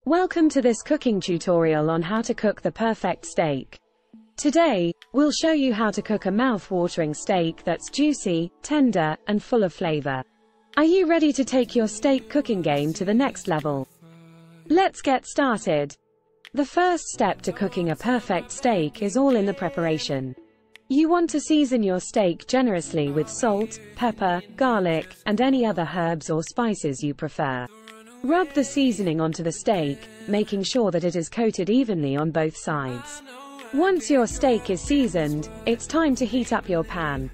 Welcome to this cooking tutorial on how to cook the perfect steak. Today, we'll show you how to cook a mouth-watering steak that's juicy, tender, and full of flavor. Are you ready to take your steak cooking game to the next level? Let's get started. The first step to cooking a perfect steak is all in the preparation. You want to season your steak generously with salt, pepper, garlic, and any other herbs or spices you prefer. Rub the seasoning onto the steak, making sure that it is coated evenly on both sides. Once your steak is seasoned, it's time to heat up your pan.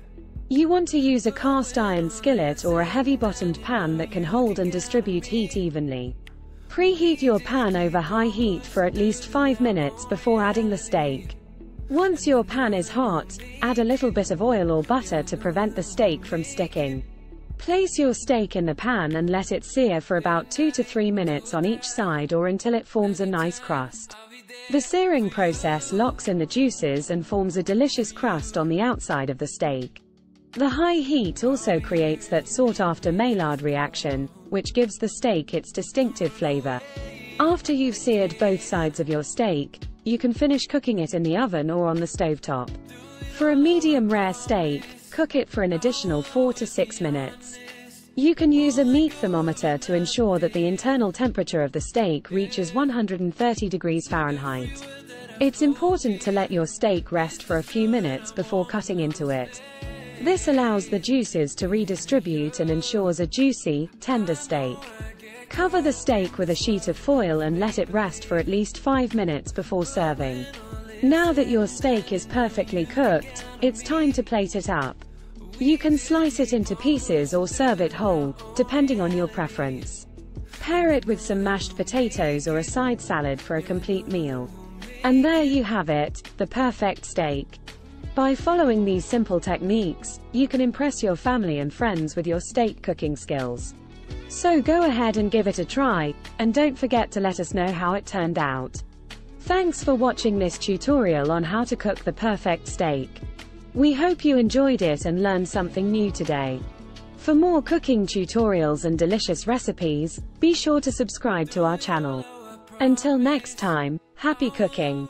You want to use a cast iron skillet or a heavy-bottomed pan that can hold and distribute heat evenly. Preheat your pan over high heat for at least 5 minutes before adding the steak. Once your pan is hot, add a little bit of oil or butter to prevent the steak from sticking. Place your steak in the pan and let it sear for about 2 to 3 minutes on each side or until it forms a nice crust. The searing process locks in the juices and forms a delicious crust on the outside of the steak. The high heat also creates that sought-after Maillard reaction, which gives the steak its distinctive flavor. After you've seared both sides of your steak, you can finish cooking it in the oven or on the stovetop. For a medium rare steak, cook it for an additional 4 to 6 minutes. You can use a meat thermometer to ensure that the internal temperature of the steak reaches 130 degrees Fahrenheit. It's important to let your steak rest for a few minutes before cutting into it. This allows the juices to redistribute and ensures a juicy, tender steak. Cover the steak with a sheet of foil and let it rest for at least 5 minutes before serving. Now that your steak is perfectly cooked, it's time to plate it up. You can slice it into pieces or serve it whole, depending on your preference. Pair it with some mashed potatoes or a side salad for a complete meal. And there you have it, the perfect steak. By following these simple techniques, you can impress your family and friends with your steak cooking skills. So go ahead and give it a try, and don't forget to let us know how it turned out. Thanks for watching this tutorial on how to cook the perfect steak. We hope you enjoyed it and learned something new today. For more cooking tutorials and delicious recipes, be sure to subscribe to our channel. Until next time, happy cooking!